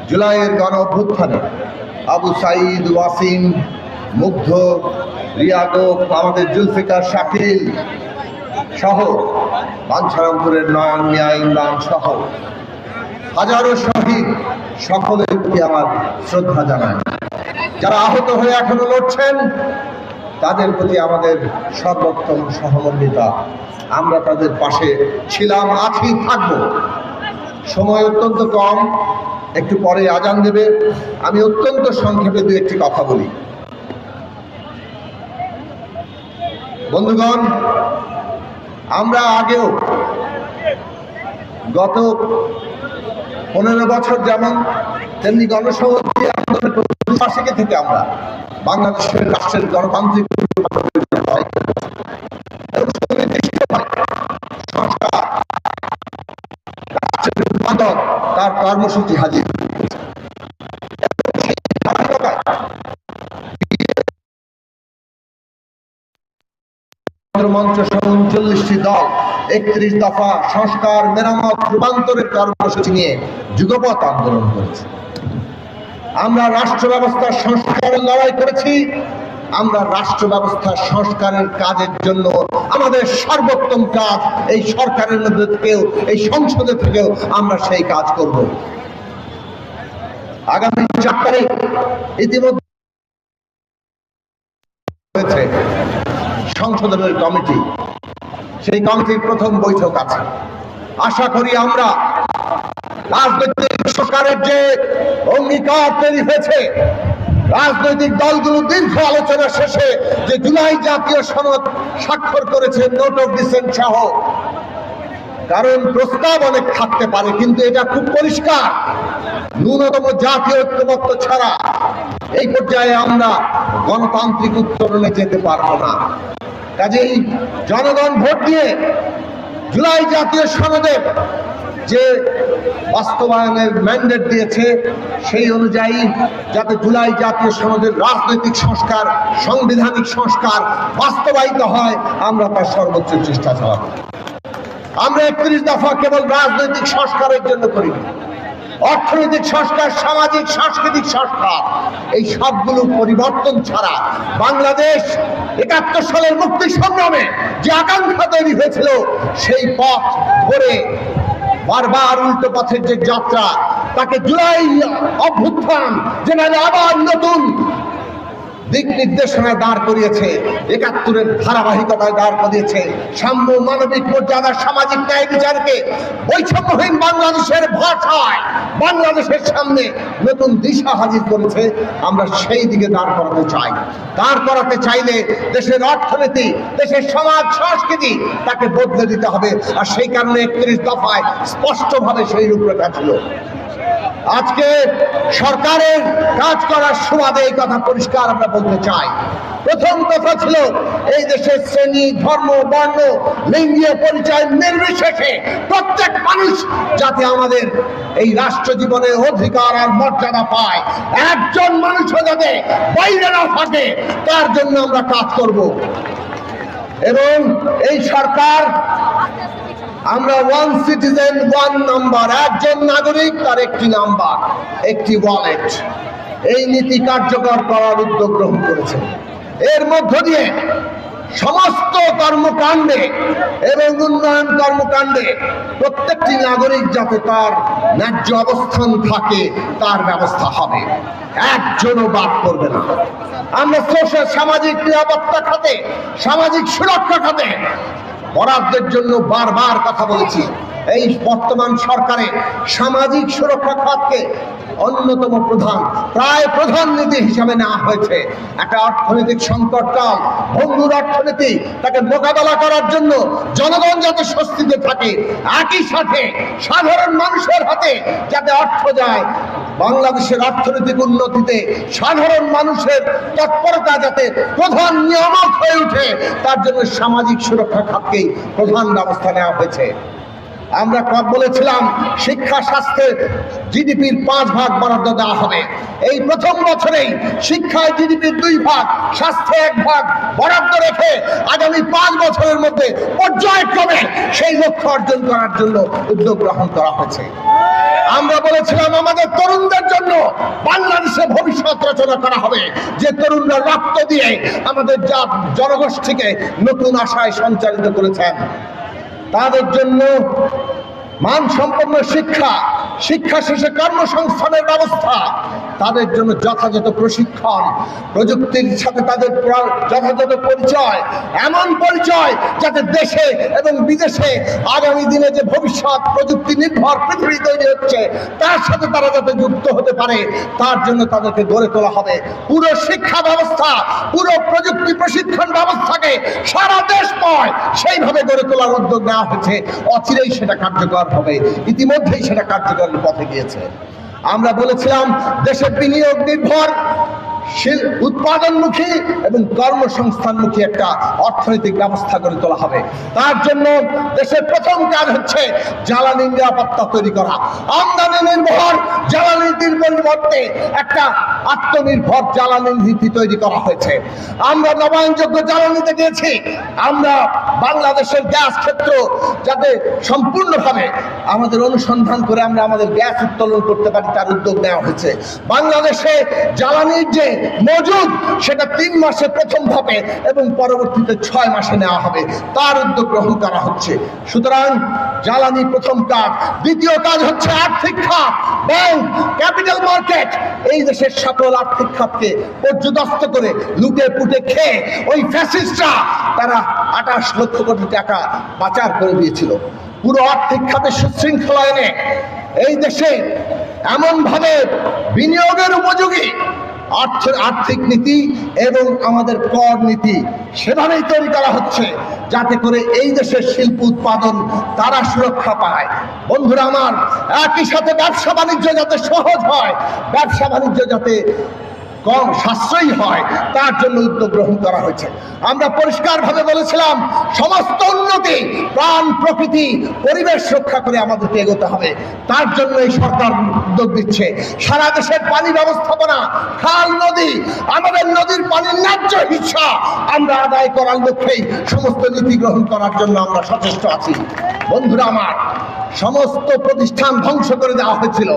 জুলাইয়ের গণ অভ্যুত্থানে আবু সাঈদ, ওয়াসিম, মুগ্ধ, রিয়াদক, আমাদের জুলফিকার, শাকিল সহ বাঞ্ছারামপুরের নয়ন মিয়া, ইমরান সহ হাজারো শহীদ, সকলের প্রতি আমার শ্রদ্ধা জানাই। যারা আহত হয়ে এখনো লড়ছেন তাদের প্রতি আমাদের সর্বোত্তম সহমর্মিতা। আমরা তাদের পাশে ছিলাম, আছি, থাকবো। সময় অত্যন্ত কম, একটু পরে আজান দেবে। আমি অত্যন্ত সংক্ষেপে দু একটি কথা বলি। বন্ধুগণ, আমরা আগেও গত 15 বছর যেমন তেমনি গণসংহতি আন্দোলনের বার্ষিকী থেকে আমরা বাংলাদেশের রাষ্ট্রের গণতান্ত্রিক তার কর্মসূচি হাজির। মঞ্চ সহ 39টি দল 31 দফা সংস্কার, মেরামত, রূপান্তরের কর্মসূচি নিয়ে যুগপৎ আন্দোলন করেছে। আমরা রাষ্ট্র ব্যবস্থার সংস্কারের লড়াই করেছি। আমরা রাষ্ট্র ব্যবস্থার সংস্কারের কাজের জন্য আমাদের সর্বোত্তম কাজ এই সরকারের মধ্যে থেকেও, এই সংসদে থেকেও আমরা সেই কাজ করব। আগামী 4 তারিখ ইতিমধ্যে হয়েছে সংশোধনের কমিটি, সেই কমিটির প্রথম বৈঠক আছে। আশা করি আমরা রাজনৈতিক সরকারের যে অঙ্গীকার তৈরি হয়েছে, রাজনৈতিক দলগুলো দীর্ঘ আলোচনা শেষে যে জুলাই জাতীয় সনদ স্বাক্ষর করেছে, নোট অফ ডিসেন্ট সহ, কারণ প্রস্তাব অনেক থাকতে পারে, কিন্তু এটা খুব পরিষ্কার, ন্যূনতম জাতীয় ঐক্যমত্য ছাড়া এই পর্যায়ে আমরা গণতান্ত্রিক উত্তরণে যেতে পারবো না। কাজেই জনগণ ভোট দিয়ে জুলাই জাতীয় সনদের যে বাস্তবায়নের ম্যান্ডেট দিয়েছে, সেই অনুযায়ী যাতে জুলাই জাতীয় সনদের রাজনৈতিক সংস্কার, সাংবিধানিক সংস্কার বাস্তবায়িত হয়, আমরা তার সর্বোচ্চ চেষ্টা চালাবো। আমরা 31 দফা কেবল রাজনৈতিক সংস্কারের জন্য করি, অর্থনৈতিক সংস্কার, সামাজিক সাংস্কৃতিক সংস্কার, এই সবগুলো পরিবর্তন ছাড়া বাংলাদেশ 71 সালের মুক্তি সংগ্রামে যে আকাঙ্ক্ষা তৈরি হয়েছিল, সেই পথ ধরে বারবার উল্টো পথের যে যাত্রা, তাকে জুলাই অভ্যুত্থান যেখানে আবার নতুন দিক নির্দেশনায় দাঁড় করিয়েছে, 71-এর ধারাবাহিকতায় দাঁড় করিয়েছে, সাম্য, মানবিক মর্যাদা, সামাজিক ন্যায় বিচারকে বৈষম্যহীন বাংলাদেশের ভাষায় বাংলাদেশের সামনে নতুন দিশা হাজির করেছে। আমরা সেই দিকে দাঁড় করাতে চাই। দাঁড় করাতে চাইলে দেশের অর্থনীতি, দেশের সমাজ সংস্কৃতি তাকে বদলে দিতে হবে। আর সেই কারণে 31 দফায় স্পষ্টভাবে সেই রূপরেখা ছিল। আজকে সরকারের কাজ করার সুবাদে এই কথা পরিষ্কার আমরা বলতে চাই। প্রথম কথা ছিল এই দেশের শ্রেণী, ধর্ম, বর্ণ, লিঙ্গীয় পরিচয় নির্বিশেষে প্রত্যেক মানুষ যাতে আমাদের এই রাষ্ট্র জীবনে অধিকার আর মর্যাদা পায়, একজন মানুষও যাতে বাইরে না থাকে, তার জন্য আমরা কাজ করব। এবং এই সরকার আমরা 1 সিটিজেন 1 নাম্বার, একজন নাগরিক তার একটি নাম্বার, একটি ওয়ালেট, এই নীতি কার্যকর করার উদ্যোগ গ্রহণ করেছে। এর মধ্য দিয়ে সমস্ত কর্মকাণ্ডে এবং উন্নয়ন কর্মকাণ্ডে প্রত্যেকটি নাগরিক যাতে তার ন্যায্য অবস্থান থাকে, তার ব্যবস্থা হবে, একজনও বাদ করবে না। আমরা সোশ্যাল, সামাজিক নিরাপত্তা খাতে, সামাজিক সুরক্ষা খাতে বরাদ্দের জন্য বারবার কথা বলেছি। এই বর্তমান সরকারে সামাজিক সুরক্ষা খাতকে অন্যতম প্রধান নীতি হিসাবে নেওয়া হয়েছে। একটা অর্থনৈতিক সংকটকাল, ভঙ্গুর অর্থনীতি, তাকে মোকাবেলা করার জন্য জনগণ যাতে স্বস্তিতে থাকে, একই সাথে সাধারণ মানুষের হাতে যাতে অর্থ যায়, বাংলাদেশের অর্থনৈতিক উন্নতিতে সাধারণ মানুষের তৎপরতা যাতে প্রধান নিয়ামক হয়ে ওঠে, তার জন্য সামাজিক সুরক্ষা খাতকেই প্রধান ব্যবস্থা নেওয়া হয়েছে। আমরা বলেছিলাম শিক্ষা, স্বাস্থ্যে জিডিপির 5 ভাগ বরাদ্দ দেওয়া হবে। এই প্রথম বছরেই শিক্ষায় জিডিপির 2 ভাগ, স্বাস্থ্যে 1 ভাগ বরাদ্দ রেখে আগামী 5 বছরের মধ্যে পর্যায়ক্রমে সেই লক্ষ্য অর্জন করার জন্য উদ্যোগ গ্রহণ করা হয়েছে। আমরা বলেছিলাম আমাদের তরুণদের জন্য হবে, যে তরুণরা রক্ত দিয়ে আমাদের জনগোষ্ঠীকে নতুন আশায় সঞ্চালিত করেছেন। তাদের জন্য মানসম্পন্ন শিক্ষা, শিক্ষা শেষে কর্মসংস্থানের ব্যবস্থা, তাদের জন্য যথাযথ প্রশিক্ষণ, প্রযুক্তির সাথে তাদের যথাযথ পরিচয়, এমন পরিচয় যাতে দেশে এবং বিদেশে আগামী দিনে যে ভবিষ্যৎ প্রযুক্তি নির্ভর পৃথিবী তৈরি হচ্ছে তার সাথে তারা যাতে যুক্ত হতে পারে, তার জন্য তাদেরকে গড়ে তোলা হবে। পুরো শিক্ষা ব্যবস্থা, পুরো প্রযুক্তি প্রশিক্ষণ ব্যবস্থাকে সারা দেশময় সেইভাবে গড়ে তোলার উদ্যোগ নেওয়া হয়েছে। অচিরেই সেটা কার্যকর হবে, ইতিমধ্যেই সেটা কার্যকরের পথে গিয়েছে। আমরা বলেছিলাম দেশের বিনিয়োগ নির্ভর, উৎপাদনমুখী এবং কর্মসংস্থানমুখী একটা অর্থনৈতিক ব্যবস্থা গড়ে তোলা হবে। তার জন্য দেশের প্রথম কাজ হচ্ছে জ্বালানি নিরাপত্তা তৈরি করা। আমদানি নির্ভর জ্বালানির পরিবর্তে একটা আত্মনির্ভর জ্বালানি নীতি তৈরি করা হয়েছে। আমরা নবায়নযোগ্য জ্বালানিতে গিয়েছি। আমরা বাংলাদেশের গ্যাস ক্ষেত্র যাতে সম্পূর্ণভাবে আমাদের অনুসন্ধান করে আমরা আমাদের গ্যাস উত্তোলন করতে পারি তার উদ্যোগ নেওয়া হয়েছে। বাংলাদেশে জ্বালানির যে মজুদ সেটা 3 মাসে প্রথম ধাপে এবং পরবর্তীতে 6 মাসে নেওয়া হবে, তার উদ্যোগ গ্রহণ করা হচ্ছে। সুতরাং জ্বালানি প্রথম কাজ। দ্বিতীয় কাজ হচ্ছে আর্থিক খাত, ব্যাংক, ক্যাপিটাল মার্কেট। এই দেশের সকল আর্থিক খাতকে পর্যদস্ত করে লুটে পুটে খেয়ে ওই ফ্যাসিস্টরা তারা 28 লক্ষ কোটি টাকা পাচার করে দিয়েছিল। পুরো আর্থিক খাতে সুশৃঙ্খলা এনে এই দেশে এমনভাবে বিনিয়োগের উপযোগী আর্থিক নীতি এবং আমাদের কর নীতি সেভাবেই তৈরি করা হচ্ছে যাতে করে এই দেশের শিল্প উৎপাদন তারা সুরক্ষা পায়। বন্ধুরা আমার, একই সাথে ব্যবসা বাণিজ্য যাতে সহজ হয়, ব্যবসা বাণিজ্য যাতে কম সাশ্রয়ী হয়, তার জন্য উদ্যোগ গ্রহণ করা হয়েছে। আমরা পরিষ্কারভাবে বলেছিলাম সমস্ত উন্নতি প্রাণ, প্রকৃতি, পরিবেশ রক্ষা করে আমাদেরকে এগোতে হবে। তার জন্য এই সরকার উদ্যোগ দিচ্ছে। সারা দেশের পানি ব্যবস্থাপনা, খাল, নদী, আমাদের নদীর পানির ন্যায্য হিস্সা আমরা আদায় করার লক্ষ্যেই সমস্ত নীতি গ্রহণ করার জন্য আমরা সচেষ্ট আছি। বন্ধুরা আমার, সমস্ত প্রতিষ্ঠান ধ্বংস করে দেওয়া হয়েছিল।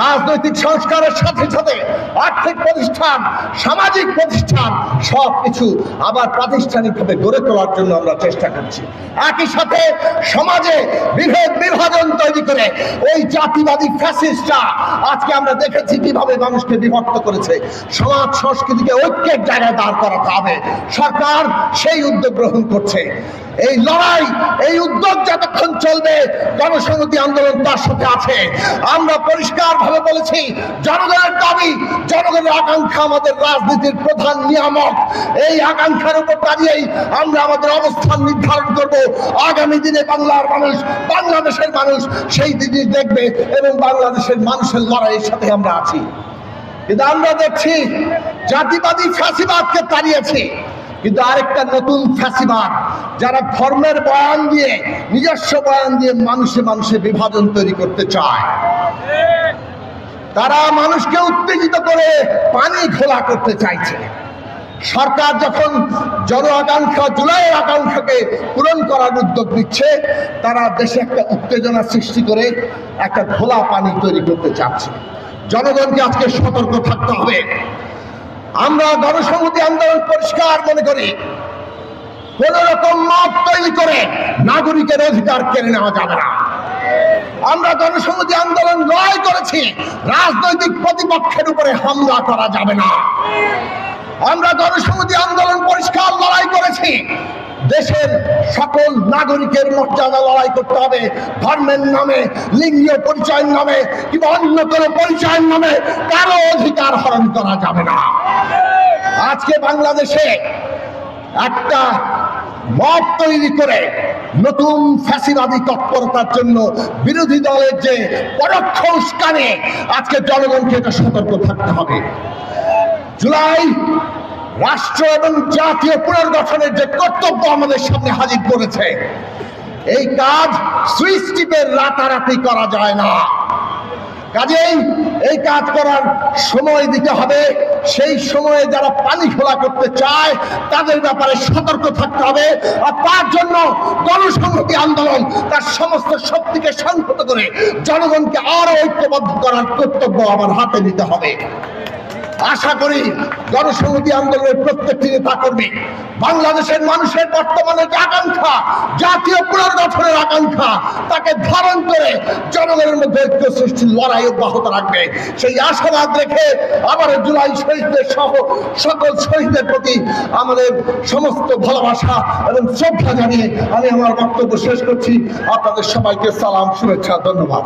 রাজনৈতিক সংস্কারের সাথে সাথে আর্থিক প্রতিষ্ঠান, সামাজিক প্রতিষ্ঠান সবকিছু আবার প্রাতিষ্ঠানিকভাবে গড়ে তোলার জন্য আমরা চেষ্টা করছি। একই সাথে সমাজে বিভেদ বিভাজন তৈরি করে ওই জাতিবাদী ফ্যাসিস্টরা আজকে আমরা দেখেছি কিভাবে মানুষকে বিভক্ত করেছে। সমাজ সংস্কৃতিকে ঐক্যের জায়গায় দাঁড় করাতে হবে। সরকার সেই উদ্যোগ গ্রহণ করছে। এই লড়াই, এই উদ্যোগ যতক্ষণ চলবে গণসংহতি আন্দোলন তার সাথে আছে। আমরা পরিষ্কারভাবে বলেছি জনগণের দাবি, জনগণের আকাঙ্ক্ষা আমাদের রাজনীতির প্রধান নিয়ামক। এই আকাঙ্ক্ষার উপর দাঁড়িয়েই আমরা আমাদের অবস্থান নির্ধারণ করব। আগামী দিনে বাংলার মানুষ, বাংলাদেশের মানুষ সেই জিনিস দেখবে এবং বাংলাদেশের মানুষের লড়াইয়ের সাথে আমরা আছি। কিন্তু আমরা দেখছি জাতিবাদী ফ্যাসিবাদকে তাড়িয়েছি, কিন্তু আরেকটা নতুন ফ্যাসিবাদ যারা ধর্মের বয়ান দিয়ে, নিজস্ব বয়ান দিয়ে মানুষে মানুষে বিভাজন তৈরি করতে চায়। তারা মানুষকে উত্তেজিত করে পানি ঘোলা করতে চাইছে। সরকার যখন জন আকাঙ্ক্ষা, জুলাইয়ের আকাঙ্ক্ষাকে পূরণ করার উদ্যোগ নিচ্ছে, তারা দেশে একটা উত্তেজনা সৃষ্টি করে একটা ঘোলা পানি তৈরি করতে চাচ্ছে। জনগণকে আজকে সতর্ক থাকতে হবে। আমরা গণসংহতি আন্দোলন পরিষ্কার মনে করি কোন রকম মত তৈরি করে নাগরিকের অধিকার কেড়ে নেওয়া যাবে না। আমরা গণসংহতি আন্দোলন লড়াই করেছি, রাজনৈতিক প্রতিপক্ষের উপরে হামলা করা যাবে না। আমরা গণসংহতি আন্দোলন পরিষ্কার লড়াই করেছি, দেশের সকল নাগরিকের মর্যাদা লড়াই করতে হবে। ধর্মের নামে, লিঙ্গীয় পরিচয়ের নামে কিংবা অন্য কোনো পরিচয়ের নামে কারো অধিকার হরণ করা যাবে না। আজকে বাংলাদেশে একটা মত তৈরি করে নতুন ফ্যাসিবাদী তৎপরতার জন্য বিরোধী দলের যে পরোক্ষ উস্কানি, আজকে জনগণকে এটা সতর্ক থাকতে হবে। জুলাই রাষ্ট্র এবং জাতীয় পুনর্গঠনের যে কর্তব্য আমাদের সামনে হাজির করেছে, এই কাজ সুইচ টিপে রাতারাতি করা যায় না। কাজেই এই কাজ করার সময় দিতে হবে। সেই সময়ে যারা পানি ঘোলা করতে চায় তাদের ব্যাপারে সতর্ক থাকতে হবে। আর তার জন্য গণসংহতি আন্দোলন তার সমস্ত শক্তিকে সংহত করে জনগণকে আরো ঐক্যবদ্ধ করার কর্তব্য আমার হাতে নিতে হবে। আশা করি গণসংহতি আন্দোলনের প্রত্যেকটি নেতা কর্মী বাংলাদেশের মানুষের বর্তমানে যে আকাঙ্ক্ষা, জাতীয় পুনর্গঠনের আকাঙ্ক্ষা, তাকে ধারণ করে জনগণের মধ্যে ঐক্য সৃষ্টির লড়াই অব্যাহত রাখবে। সেই আশাবাদ রেখে আবার জুলাই শহীদদের সহ সকল শহীদদের প্রতি আমাদের সমস্ত ভালোবাসা এবং শ্রদ্ধা জানিয়ে আমি আমার বক্তব্য শেষ করছি। আপনাদের সবাইকে সালাম, শুভেচ্ছা, ধন্যবাদ।